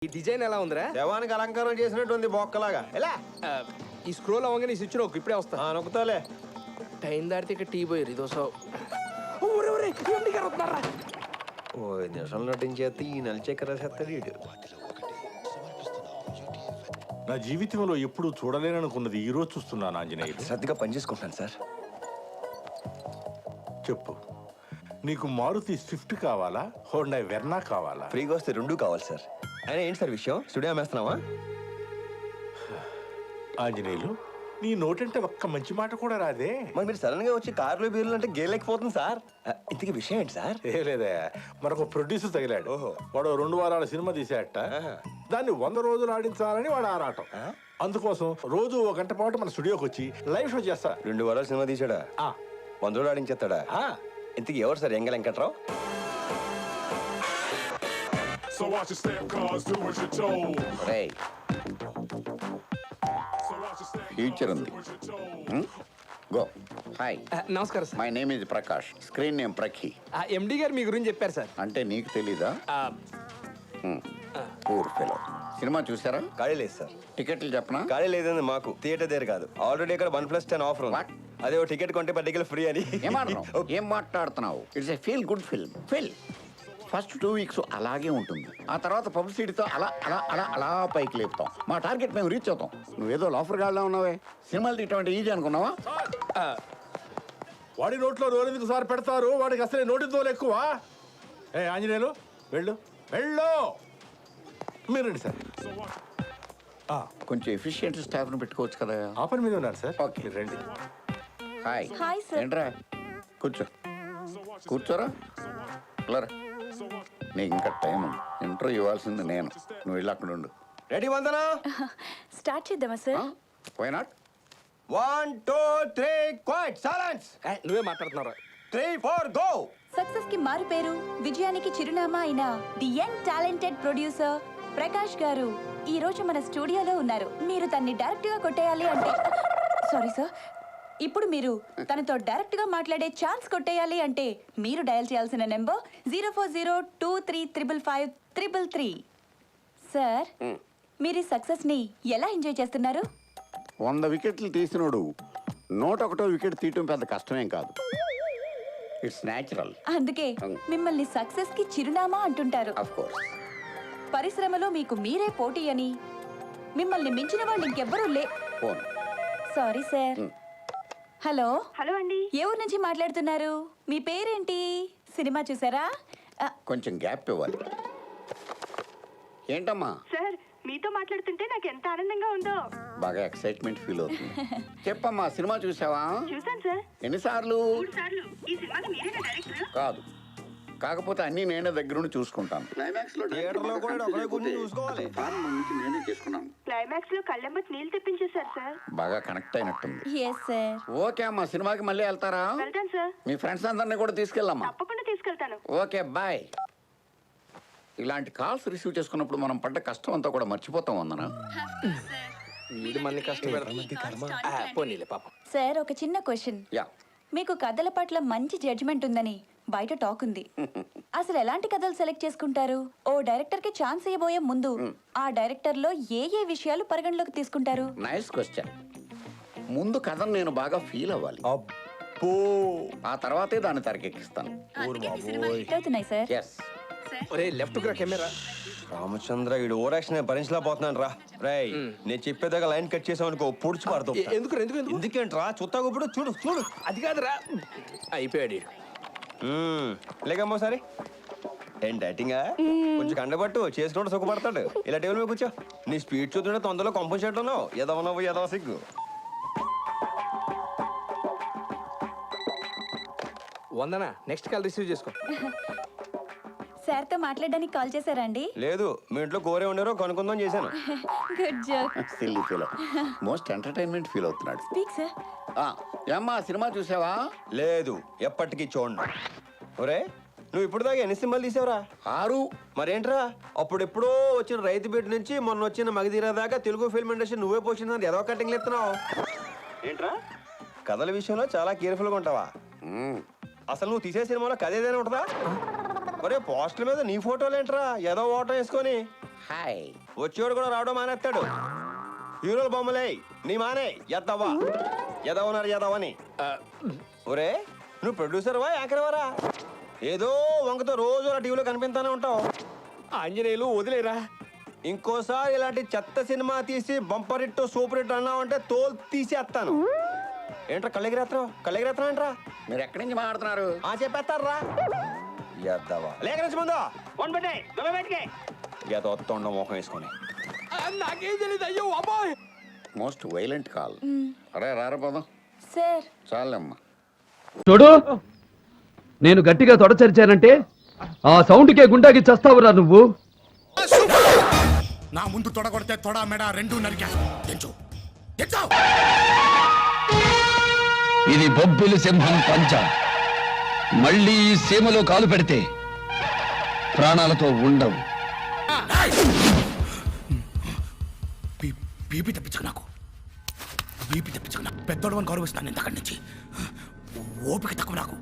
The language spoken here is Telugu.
ఈ డిజైన్ ఎలా ఉందిరా? శవానికి అలంకారం చేసినట్టు ఉంది బొక్కలాగా. ఎలా ఈ స్క్రోల్ అవ్వగానే స్విచ్ నొక్కు, ఇప్పుడే వస్తా. నొక్కుతాలే. టైం దాటితే ఇక్కడ టీ పోయారు ఇదో సో. ఓ 5 నిమిషాలు నటించేస్తే ఈ నలిచక్కెర చేస్తాడు వీడు. నా జీవితంలో ఎప్పుడు చూడలేననుకున్నది ఈ రోజు చూస్తున్నాను ఆంజనేయులు. శ్రద్ధగా పనిచేసుకుంటాను సార్. చెప్పు, నీకు మారుతి స్విఫ్ట్ కావాలా, హోండా వెర్నా కావాలా? ఫ్రీగా వస్తే 2 కావాలి సార్. అయినా ఏంటి సార్ విషయం? స్టూడియో అమ్మేస్తున్నావా? ఆంజనేయులు, నీ నోటంటే ఒక్క మంచి మాట కూడా రాదే. మరి మీరు సడన్ గా వచ్చి కార్లు బీర్లు అంటే గేలేకపోతుంది సార్. ఇంతకీ విషయం ఏంటి సార్? ఏ లేదా, మరొక ప్రొడ్యూసర్ తగిలాడు. ఓహో. వాడు 2 వారాల సినిమా తీసేట, దాన్ని 100 రోజులు ఆడించాలని వాడు ఆరాటం. అందుకోసం రోజు 1 గంట పాటు మన స్టూడియోకి వచ్చి లైవ్ షో చేస్తా. 2 వారాలు సినిమా తీసాడా? 100 రోజులు ఆడించేస్తాడా? ఇంతకీ ఎవరు సార్? ఎంగ Venkatrao? So watch your step, cause do what you're told. రేయ్, So watch your step, future ఉంది. do what you're told. Go. Hi, నమస్కారం sir. My name is Prakash, screen name Prakhi. MD గారు మీ గురించి చెప్పారు సార్. అంటే నీకు తెలీదా? ఆ, పూర్ ఫెలో. సినిమా చూసారా? ఖాళీ లేదు సార్. టికెట్లు చెప్పనా? ఖాళీ లేదండి మాకు. థియేటర్ దగ్గర కాదు, ఆల్రెడీ ఇక్కడ 1+10 ఆఫర్ ఉంది. What? అదే ఓ టికెట్ కొంటే 10 టికెట్ ఫ్రీ అని. ఏం మాట్లాడుతున్నావు? It's a feel good film. First 2 weeks అలాగే ఉంటుంది. ఆ తర్వాత పబ్లిసిటీతో అలా అలా అలా అలా పైకి లేపుతాం. మా టార్గెట్ మేము రీచ్ అవుతాం. నువ్వేదో లాఫర్ గాడ్లా ఉన్నావే. సినిమాలు తీయటం ఈజీ అనుకున్నావా? వాడి నోట్లో రోలెందుకు సార్ పెడతారు? వాడికి అసలే నోటి తోలు ఎక్కువ. ఏ ఆంజనేయులు, వెళ్ళు వెళ్ళు. మీరు రండి సార్. కొంచెం ఎఫిషియెంట్ స్టాఫ్ను పెట్టుకోవచ్చు కదా. ఆ పని మీద ఉన్నారు సార్. ఓకే. మీరు రండి. హాయ్. Hi sir. ఏంట్రా, కూర్చోరా. నీకు ఇంకా టైం ఉంది. ఇంటర్వ్యూ ఇవ్వాల్సింది నేను. నువ్వు వెళ్ళి అక్కడ ఉండు. రెడీ వందనా? స్టార్ట్ చేద్దామా sir? Why not? 1 2 3 quiet silence. నువ్వే మాట్లాడుతున్నారా? 3 4 గో. సక్సెస్ కి మారు పేరు, విజయానికి చిరునామా అయిన the young talented producer Prakash గారు ఈ రోజు మన స్టూడియోలో ఉన్నారు. మీరు తన్ని డైరెక్ట్ గా కొట్టేయాలి అంటే, సారీ సార్, ఇప్పుడు మీరు తనతో డైరెక్ట్ గా మాట్లాడే ఛాన్స్ కొట్టేయాలి అంటే మీరు డయల్ చేయాల్సిన నెంబర్ 0402355533. సార్, మీరు ఈ సక్సెస్ ని ఎలా ఎంజాయ్ చేస్తున్నారు? 100 వికెట్లు తీసినోడు 101వ వికెట్ తీయటం పెద్ద కష్టమేం కాదు. It's natural. అందుకే మిమ్మల్ని సక్సెస్ కి చిరునామా అంటుంటారు. Of course. పరిశ్రమలో మీకు మీరే పోటీ అని, మిమ్మల్ని మించిన వాళ్ళు ఇంకెవ్వరూ phone. Sorry sir. Hello hello అండి. ఏ ఊరు నుంచి మాట్లాడుతున్నారు? మీ పేరేంటి? సినిమా చూసారా? కొంచెం గ్యాప్ ఇవ్వాలి. ఏంటమ్మా? సార్, మీతో మాట్లాడుతుంటే నాకు ఎంత ఆనందంగా ఉందో. బాగా ఎక్సైట్మెంట్ ఫీల్ అవుతుంది. చెప్పమ్మా, సినిమా చూసావా? చూసాను సార్. ఎన్నిసార్లు? 3 సార్లు. ఈ సినిమాకి మీరేనా డైరెక్టర్? కాదు, కాకపోతే అన్ని నేనే దగ్గరుండి చూసుకుంటాను. థియేటర్లో కూడా ఒకడే కూర్చొని చూసుకోవాలి. నేనే చేసుకున్నాను. క్లైమాక్స్ లో కళ్ళెంబటి నీళ్ళు తెప్పించేశారు సార్. బాగా కనెక్ట్ అయినట్టుంది. Yes sir. ఓకే అమ్మా, సినిమాకి మళ్ళీ వెళ్తారా? వెళ్తాను సార్. మీ ఫ్రెండ్స్ అందరినీ కూడా తీసుకెళ్ళమ్మా. తప్పకుండా తీసుకెళ్తాను. Okay, bye. ఇలాంటి కాల్స్ రిసీవ్ చేసుకున్నప్పుడు మనం పడ్డ కష్టం అంతా కూడా మర్చిపోతాం. వందనా? వీడు మనని కష్టపెడతాం. పోనీలే పాపం. సార్, ఒక చిన్న క్వశ్చన్. యా. మీకు కథల పట్ల మంచి జడ్జిమెంట్ ఉందని బయట టాక్ ఉంది. అసలు ఎలాంటి కథలు సెలెక్ట్ చేసుకుంటారు? ఓ డైరెక్టర్ కి ఛాన్స్ ఇవ్వబోయే ముందు ఆ డైరెక్టర్ లో ఏ ఏ విషయాలు పరిగణలోకి తీసుకుంటారు? Nice question. ముందు కథను నేను బాగా ఫీల్ అవ్వాలి. అబ్బో. ఆ తర్వాతే దాన్ని తెరకెక్కిస్తాను. అవుతున్నాయి సార్. ఎస్. ఒరే లెఫ్ట్ రా కెమెరా. రామచంద్ర, ఈడు ఓవర్ యాక్షన్ భరించలేకపోతున్నాను రా. రై, నేను చెప్పేదాకా లైన్ కట్ చేసావు అనుకో, పొడిచి పడతావు. ఎందుకు ఎందుకు ఎందుకు ఎందుకేంట్రా? చుత్తాకు ఇప్పుడు చూడు చూడు. అది కాదురా. అయిపోయాడు. లేకమ్మో సరే. ఏం డైటింగా? కొంచెం కండబట్టు చేసినోడు సుఖపడతాడు. ఇలా టేబుల్ మీద కూర్చో. నీ స్పీడ్ చూస్తుంటే తొందరలో కంపోజ్ చేయడం ఉన్నావు. ఎదవనవ్వు ఎదవ సిగ్గు. వందనా, నెక్స్ట్ కాల్ రిసీవ్ చేసుకో. సార్ తో మాట్లాడడానికి కాల్ చేశారా అండి? లేదు, మీ ఇంట్లో కోరే ఉన్నారో కనుక్కుందాం చేశాను. Good joke. Silly feel. Most entertainment feel అవుతున్నాడు. Speak sir. ఏమ్మా, సినిమా చూసావా? లేదు, ఎప్పటికీ చూడండి. ఒరే, నువ్వు ఇప్పుడు దాకా ఎన్ని సినిమాలు తీసావురా? 6. మరేంట్రా, అప్పుడెప్పుడో వచ్చిన రైతు బిడ్డ నుంచి మొన్న వచ్చిన మగధీర దాకా తెలుగు ఫిల్మ్ ఇండస్ట్రీ నువ్వే పోషించిన ఏదో కటింగ్లు ఎత్తున్నావు ఏంట్రా? కథల విషయంలో చాలా కేర్ఫుల్గా ఉంటావా? అసలు నువ్వు తీసే సినిమాలో కథ ఏదైనా ఉంటుందా? ఒరే, పోస్టర్ మీద నీ ఫోటోలు ఏంట్రా? ఏదో ఓటం వేసుకొని హాయ్. వచ్చేవాడు కూడా రావడం మానేస్తాడు. హీరోల బొమ్మలే నీ మానే ఎద్దవా ఎదవన్నారు ఎదవని. ఒరే నువ్వు ప్రొడ్యూసర్వా యాంకర్ వారా? ఏదో వంకతో రోజు అలా టీవీలో కనిపిస్తానే ఉంటావు. ఆంజనేయులు వదిలేరా. ఇంకోసారి ఇలాంటి చెత్త సినిమా తీసి బంపర్ హిట్ సూపర్ హిట్ అన్నావు అంటే తోలు తీసేస్తాను. ఏంట్రా కళ్ళెగిరేత్రం ఏంట్రా? మీరు ఎక్కడి నుంచి మాట్లాడుతున్నారు? చెప్పేస్తారా ఎద్దవా లేక ముందు ఏదో తొండ మోహం వేసుకొని. నాకేం తెలియదు. అయ్యో అబ్బాయి. Most violent call. అరే రారపోదాం. సార్ చాలమ్మా. చూడు, నేను గట్టిగా తొడచరిచానంటే ఆ సౌండ్కే గుండాకి చస్తావురా నువ్వు. నా ముందు తొడగొడితే తొడ మెడ రెండు నరికేస్తావు. ఇది బొబ్బిలి సింహం పంచ. మళ్ళీ ఈ సీమలో కాలు పెడితే ప్రాణాలతో ఉండవు. బీపీ తెప్పించకు నాకు. బీపీ తెప్పించకు నాకు. పెద్దోడు అని గౌరవిస్తాను ఇంతకడి నుంచి. ఓపిక తక్కువ నాకు.